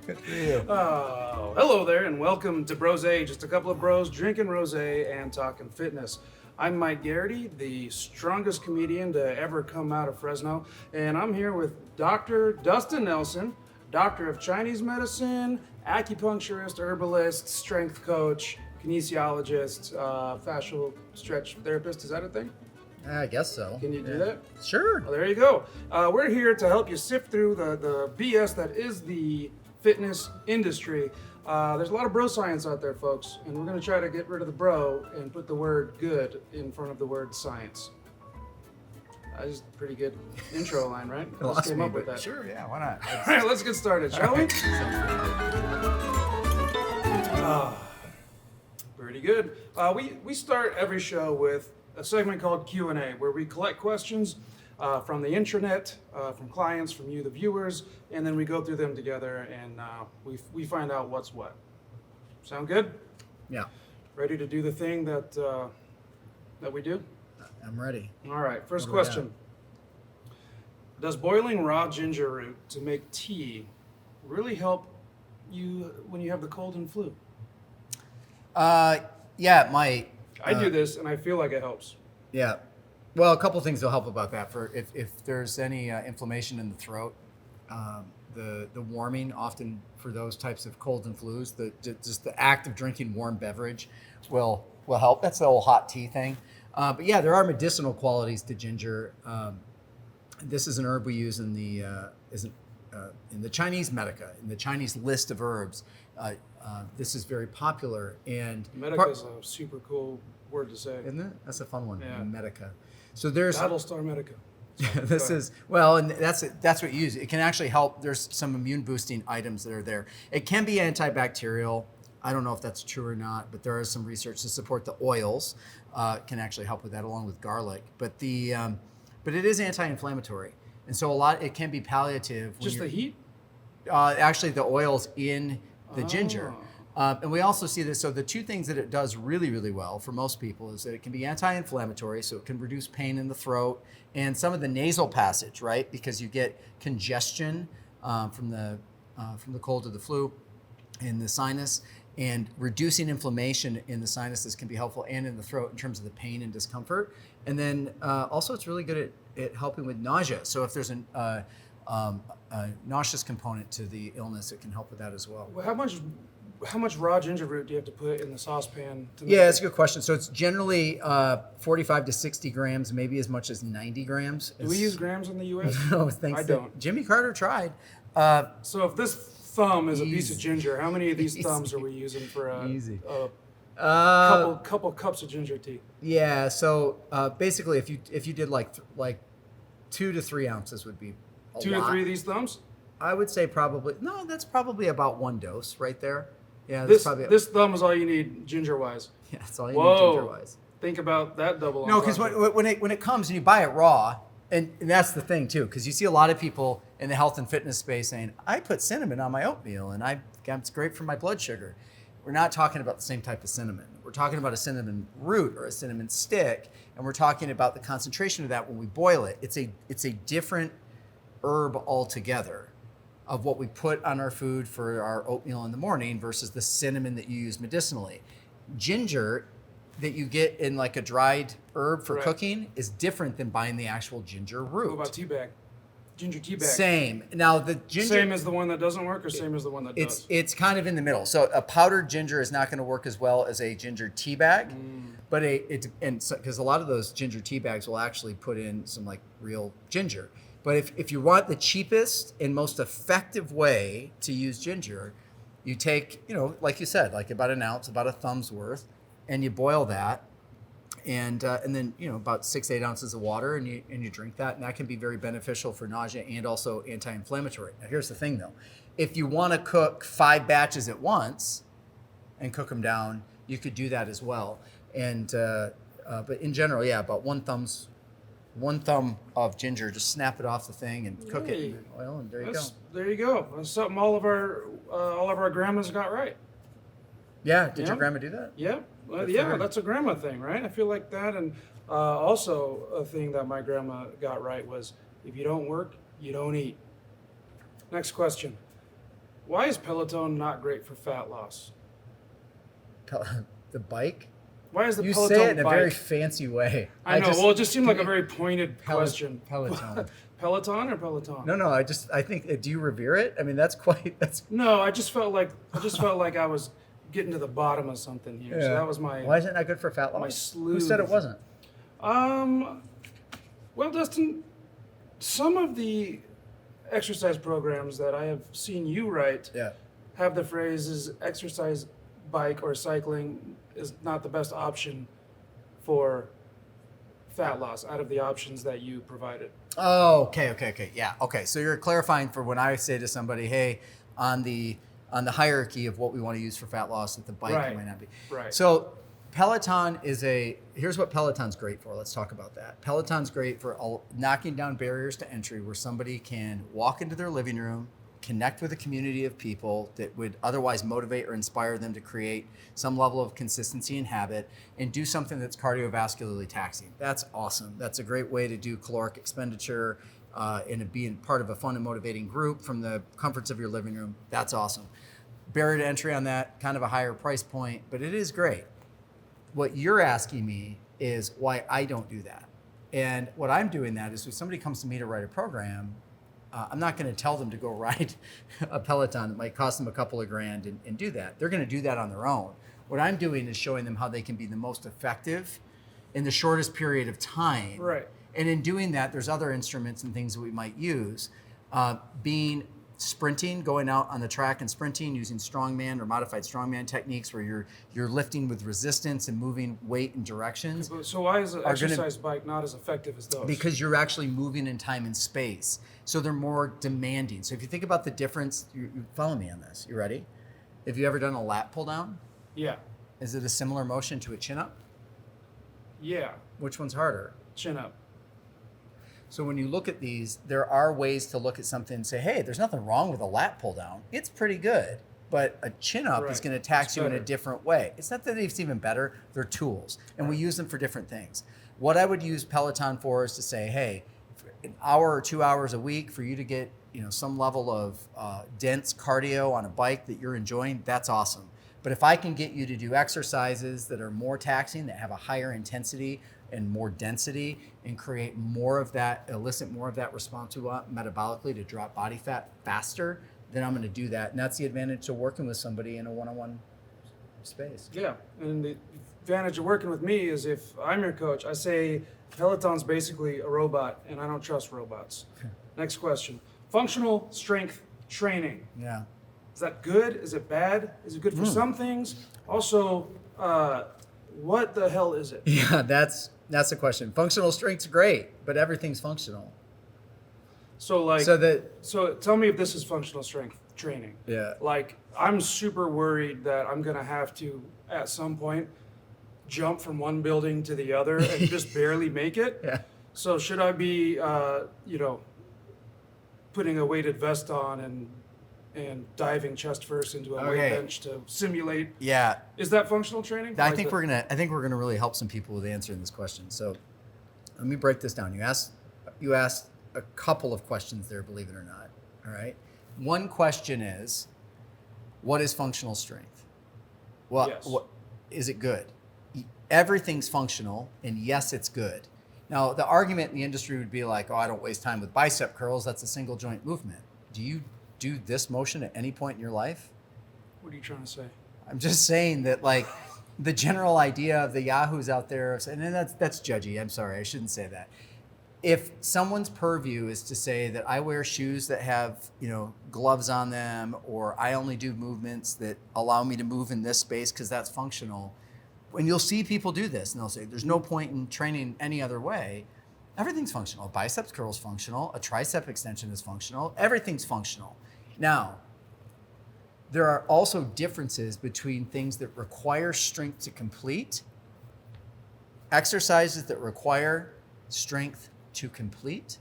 Good for you. Hello there, and welcome to Brosé. Just a couple of bros drinking rosé and talking fitness. I'm Mike Garrity, the strongest comedian to ever come out of Fresno, and I'm here with Dr. Dustin Nelson, doctor of Chinese medicine, acupuncturist, herbalist, strength coach, kinesiologist, fascial stretch therapist. Is that a thing? I guess so. Can you do that? Sure. Well, there you go. We're here to help you sift through the BS that is the fitness industry. There's a lot of bro science out there, folks, and we're going to try to get rid of the bro and put the word good in front of the word science. That is a pretty good intro line, right? I just came up with that. Sure, yeah, why not? All right, let's get started, shall we? Pretty good. We start every show with a segment called Q&A, where we collect questions from the intranet, from clients, from you, the viewers, and then we go through them together and we find out what's what. Sound good? Yeah, Ready to do the thing that we do? I'm ready. All right, first What do we question. Does boiling raw ginger root to make tea really help you when you have the cold and flu? Yeah, it might. I do this and I feel like it helps. Yeah. Well, a couple things will help about that. For if there's any inflammation in the throat, the warming often for those types of colds and flus, just the act of drinking warm beverage will help. That's the whole hot tea thing. But yeah, there are medicinal qualities to ginger. This is an herb we use in the Chinese medica, in the Chinese list of herbs. This is very popular, and Medica is a super cool word to say. isn't it? That's a fun one. Yeah. Medica. So there's Battlestar Medica. this is well, and that's what you use. It can actually help. There's some immune boosting items that are there. It can be antibacterial. I don't know if that's true or not, but there is some research to support the oils can actually help with that, along with garlic. But but it is anti-inflammatory, and so it can be palliative. Just the heat? Actually, the oils in the ginger. Oh. And we also see this. So the two things that it does really, really well for most people is that it can be anti-inflammatory, so it can reduce pain in the throat and some of the nasal passage, right? Because you get congestion from the cold or the flu in the sinus, and reducing inflammation in the sinuses can be helpful, and in the throat in terms of the pain and discomfort. And then also it's really good at helping with nausea. So if there's a nauseous component to the illness, it can help with that as well. Well, how much raw ginger root do you have to put in the saucepan? Yeah, that's a good question. So it's generally 45 to 60 grams, maybe as much as 90 grams. Do we use grams in the U.S.? No, thanks. I don't. Jimmy Carter tried. So if this thumb is a piece of Easy. ginger, how many of these Easy. thumbs are we using for a couple cups of ginger tea? Yeah. So basically, if you did like 2 to 3 ounces would be a 2 lot. to 3 of these thumbs? I would say probably no. That's probably about one dose right there. Yeah, that's probably This thumb is all you need ginger-wise. yeah, that's all you Whoa. need ginger-wise. Think about that double. No, because when it comes and you buy it raw, and that's the thing too, because you see a lot of people in the health and fitness space saying, I put cinnamon on my oatmeal and it's great for my blood sugar. We're not talking about the same type of cinnamon. We're talking about a cinnamon root or a cinnamon stick, and we're talking about the concentration of that when we boil it. It's a different herb altogether of what we put on our food for our oatmeal in the morning versus the cinnamon that you use medicinally. Ginger that you get in like a dried herb for Right. cooking is different than buying the actual ginger root. What about tea bag? Ginger tea bag. Same. Now the ginger Same as the one that doesn't work, or same as the one that does? it's kind of in the middle. So a powdered ginger is not going to work as well as a ginger tea bag, but because a lot of those ginger tea bags will actually put in some like real ginger. But if you want the cheapest and most effective way to use ginger, you take, like you said, like about an ounce, about a thumb's worth, and you boil that, and then about 6-8 ounces of water, and you drink that, and that can be very beneficial for nausea and also anti-inflammatory. Now here's the thing though, if you want to cook 5 batches at once and cook them down, you could do that as well. And but in general, yeah, about one thumb of ginger, just snap it off the thing and cook it in oil, and there you go. There you go. That's something all of our grandmas got right. Yeah, did your Yeah. grandma do that? Yeah, Good for yeah, her. that's a grandma thing, right? I feel like that, and also a thing that my grandma got right was if you don't work, you don't eat. Next question. Why is Peloton not great for fat loss? The bike? Why is the You Peloton say it in a bike? very fancy way. I know. Well, it just seemed like a very pointed Pel- question. Peloton. Peloton or Peloton? No. I think. Do you revere it? I mean, that's. No, I just felt like I was getting to the bottom of something here. So that was my. Why is it not good for fat loss? my Who said it sleuth. wasn't? Well, Dustin, some of the exercise programs that I have seen you write Yeah. have the phrases exercise bike or cycling is not the best option for fat loss out of the options that you provided. Oh, okay. Yeah. Okay. So you're clarifying for when I say to somebody, hey, on the hierarchy of what we want to use for fat loss, that the bike Right. might not be. Right. So Peloton here's what Peloton's great for. Let's talk about that. Peloton's great for knocking down barriers to entry where somebody can walk into their living room, connect with a community of people that would otherwise motivate or inspire them to create some level of consistency and habit and do something that's cardiovascularly taxing. That's awesome. That's a great way to do caloric expenditure and being part of a fun and motivating group from the comforts of your living room. That's awesome. Barrier to entry on that, kind of a higher price point, but it is great. What you're asking me is why I don't do that. And what I'm doing that is if somebody comes to me to write a program, I'm not going to tell them to go ride a Peloton that might cost them a couple of grand and do that. They're going to do that on their own. What I'm doing is showing them how they can be the most effective in the shortest period of time. Right. And in doing that, there's other instruments and things that we might use. Being sprinting, going out on the track and sprinting, using strongman or modified strongman techniques where you're lifting with resistance and moving weight in directions. So why is an exercise bike not as effective as those? Because you're actually moving in time and space. So they're more demanding. So if you think about the difference, you follow me on this. You ready? Have you ever done a lat pull down? Yeah. Is it a similar motion to a chin up? Yeah. Which one's harder? Chin up. So when you look at these, there are ways to look at something and say, hey, there's nothing wrong with a lat pull down. It's pretty good. But a chin up is going to tax It's you in a better. different way. It's not that it's even better. They're tools. And we use them for different things. What I would use Peloton for is to say, hey, an hour or 2 hours a week for you to get some level of dense cardio on a bike that you're enjoying, that's awesome. But if I can get you to do exercises that are more taxing, that have a higher intensity and more density and create more of that, elicit more of that response to metabolically to drop body fat faster, then I'm going to do that. And that's the advantage of working with somebody in a one-on-one space. Yeah. And the advantage of working with me is if I'm your coach, I say Peloton's basically a robot and I don't trust robots. Next question. Functional strength training. Yeah. Is that good? Is it bad? Is it good for some things? Also, what the hell is it? Yeah, that's the question. Functional strength's great, but everything's functional. So tell me if this is functional strength training. Yeah. Like I'm super worried that I'm gonna have to at some point jump from one building to the other and just barely make it. Yeah. So should I be putting a weighted vest on and diving chest first into a weight bench to simulate? Yeah. Is that functional training? I think we're gonna really help some people with answering this question. So let me break this down. You asked a couple of questions there, believe it or not. All right. One question is, what is functional strength? Well, Yes. what is it good? Everything's functional, and yes, it's good. Now, the argument in the industry would be like, oh, I don't waste time with bicep curls. That's a single joint movement. Do you do this motion at any point in your life? What are you trying to say? I'm just saying that, like, the general idea of the yahoos out there, and that's judgy. I'm sorry, I shouldn't say that. If someone's purview is to say that I wear shoes that have, gloves on them, or I only do movements that allow me to move in this space because that's functional, and you'll see people do this, and they'll say, there's no point in training any other way. Everything's functional. A biceps curl is functional. A tricep extension is functional. Everything's functional. Now, there are also differences between things that require strength to complete, exercises that require strength to complete,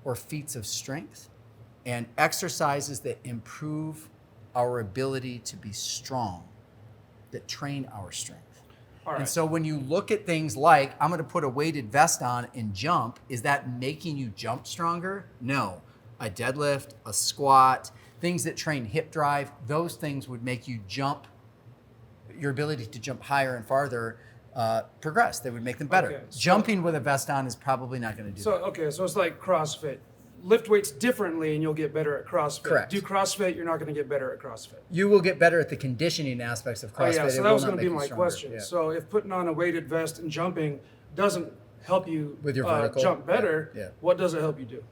or feats of strength, and exercises that improve our ability to be strong, that train our strength. All right. And so when you look at things like, I'm going to put a weighted vest on and jump, is that making you jump stronger? No. a deadlift, a squat, things that train hip drive, those things would make you jump, your ability to jump higher and farther progress. They would make them better. Okay, so- Jumping with a vest on is probably not going to do So that. okay, so it's like CrossFit. Lift weights differently, and you'll get better at CrossFit. Correct. Do CrossFit, you're not going to get better at CrossFit. You will get better at the conditioning aspects of Oh CrossFit. yeah, It so will that was not going to make be you my stronger. question. Yeah. So if putting on a weighted vest and jumping doesn't help you With your vertical? jump better, Yeah. what does it help you do?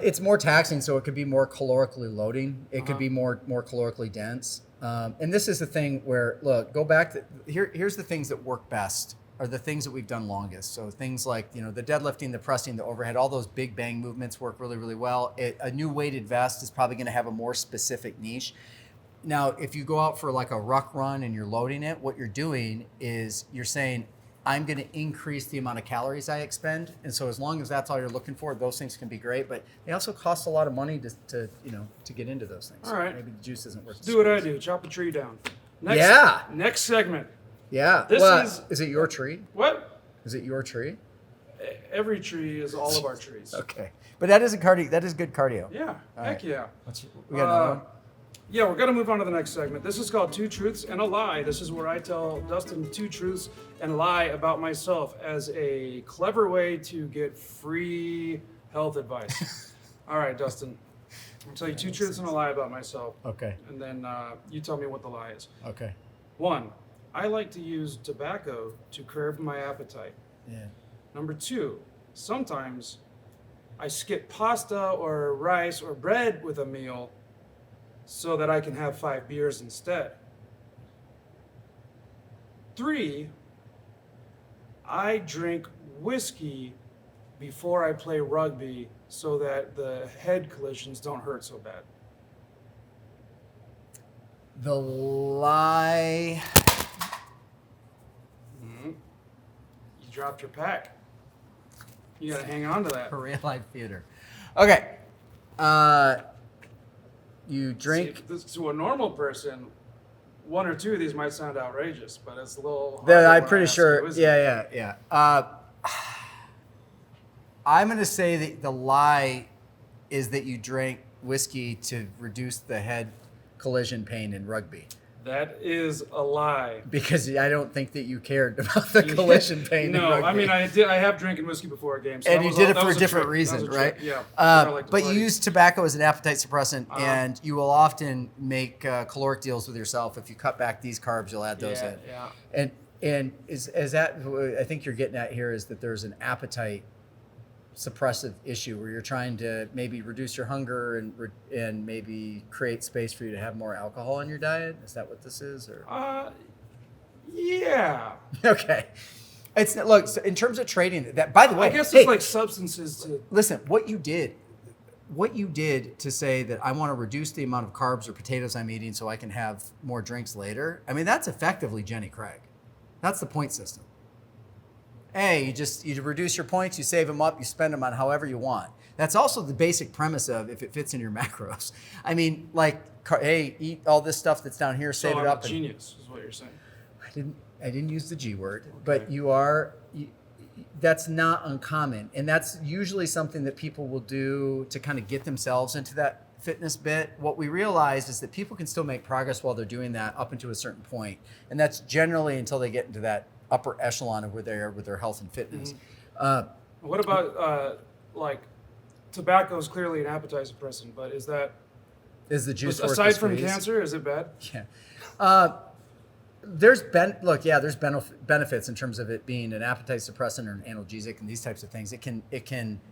It's more taxing, so it could be more calorically loading. It could be more calorically dense. And this is the thing where, look, go back to here's the things that work best are the things that we've done longest. So things like the deadlifting, the pressing, the overhead, all those big bang movements work really, really well. A new weighted vest is probably going to have a more specific niche. Now, if you go out for like a ruck run and you're loading it, what you're doing is you're saying, I'm going to increase the amount of calories I expend. And so as long as that's all you're looking for, those things can be great, but they also cost a lot of money to get into those things. All right. Maybe the juice isn't worth it. Do what I do, chop a tree down. Next, Yeah. Next segment. Yeah. This Well, is- is it your tree? What? Is it your tree? Every tree is all of our trees. Okay. But that is that is good cardio. Yeah, All heck right. yeah. We got another one? Yeah, we're gonna move on to the next segment. This is called Two Truths and a Lie. This is where I tell Dustin two truths and a lie about myself as a clever way to get free health advice. All right, Dustin. I'll tell you two truths and a lie about myself, Okay. and then you tell me what the lie is. Okay. 1, I like to use tobacco to curb my appetite. Yeah. Number 2, sometimes I skip pasta or rice or bread with a meal so that I can have 5 beers instead. 3, I drink whiskey before I play rugby so that the head collisions don't hurt so bad. The lie. You dropped your pack. You gotta hang on to that. Real life theater. Okay. You drink. See, to a normal person, 1 or 2 of these might sound outrageous, but it's a little. That harder I'm when I pretty ask sure. you, isn't it? Yeah. I'm going to say that the lie is that you drank whiskey to reduce the head collision pain in rugby. That is a lie. Because I don't think that you cared about the collision pain No, in rugby. I mean I have drinking whiskey before a game. So And that you was did a- it that for a was different trick. That was reason, a right? trick. Yeah. I like to But you party. use tobacco as an appetite suppressant, Uh-huh. and you will often make caloric deals with yourself. If you cut back these carbs, you'll add those in. Yeah. And is that I think you're getting at here is that there's an appetite suppressive issue where you're trying to maybe reduce your hunger and maybe create space for you to have more alcohol in your diet. Is that what this is? Or Yeah. okay, it's look so in terms of trading. That by the way, I guess hey, it's like substances to. listen, what you did to say that I want to reduce the amount of carbs or potatoes I'm eating so I can have more drinks later. I mean, that's effectively Jenny Craig. That's the point system. Hey, you reduce your points, you save them up, you spend them on however you want. That's also the basic premise of if it fits in your macros. I mean, like, hey, eat all this stuff that's down here, save So it I'm up. a genius, is what you're saying. I didn't use the G word, but that's not uncommon. And that's usually something that people will do to kind of get themselves into that fitness bit. What we realize is that people can still make progress while they're doing that up until a certain point. And that's generally until they get into that upper echelon of where they are with their health and fitness. What about like tobacco is clearly an appetite suppressant, but is that Is the juice worth the aside from squeeze? cancer? Is it bad? Yeah. There's benefits in terms of it being an appetite suppressant or an analgesic and these types of things.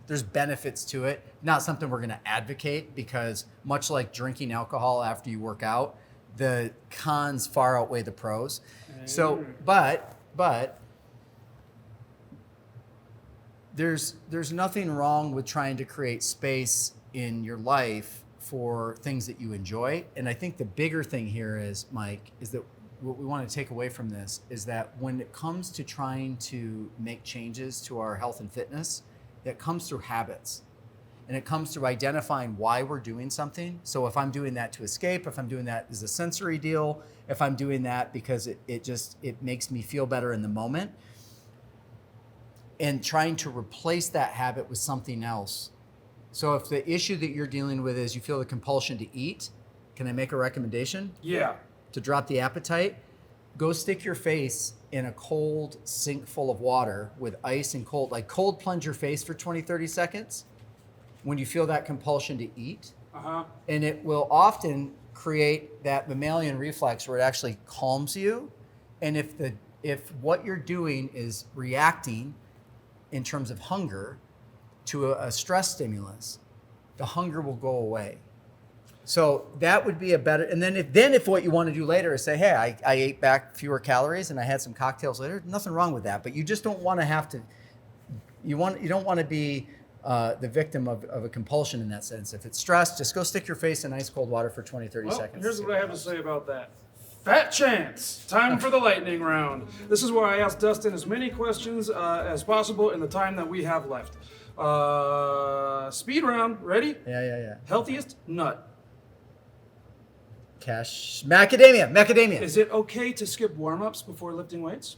There's benefits to it. Not something we're going to advocate because much like drinking alcohol after you work out, the cons far outweigh the pros. So, but there's nothing wrong with trying to create space in your life for things that you enjoy. And I think the bigger thing here is, Mike, is that what we want to take away from this is that when it comes to trying to make changes to our health and fitness, it comes through habits. And it comes through identifying why we're doing something. So if I'm doing that to escape, if I'm doing that as a sensory deal, if I'm doing that because it makes me feel better in the moment, and trying to replace that habit with something else So if the issue that you're dealing with is you feel the compulsion to eat, can I make a recommendation? Yeah. To drop the appetite? Go stick your face in a cold sink full of water with ice and cold, like cold plunge your face for 20, 30 seconds when you feel that compulsion to eat. And it will often create that mammalian reflex where it actually calms you. And if what you're doing is reacting in terms of hunger to a stress stimulus, the hunger will go away. So that would be a better, and then if what you want to do later is say, hey, I ate back fewer calories and I had some cocktails later, nothing wrong with that. But you just don't want to have to, you don't want to be the victim of a compulsion in that sense. If it's stress, just go stick your face in ice cold water for 20, 30 seconds. Here's what I have to say about that. Fat chance! Time for the lightning round. This is where I ask Dustin as many questions as possible in the time that we have left. Speed round, ready? Yeah. Healthiest nut. Macadamia. Is it okay to skip warm-ups before lifting weights?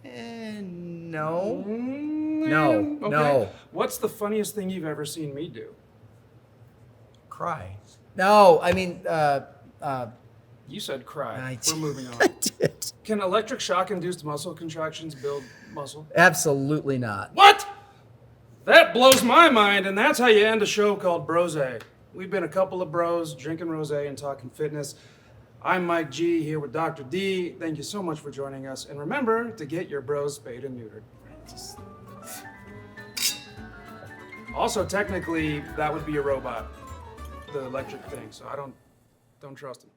No. Okay. No. What's the funniest thing you've ever seen me do? Cry. No, I mean, You said cry. I We're moving on. I did. Can electric shock-induced muscle contractions build muscle? Absolutely not. What? That blows my mind, and that's how you end a show called Brosé. We've been a couple of bros drinking rosé and talking fitness. I'm Mike G here with Dr. D. Thank you so much for joining us, and remember to get your bros spayed and neutered. Also, technically, that would be a robot, the electric thing. So don't trust him.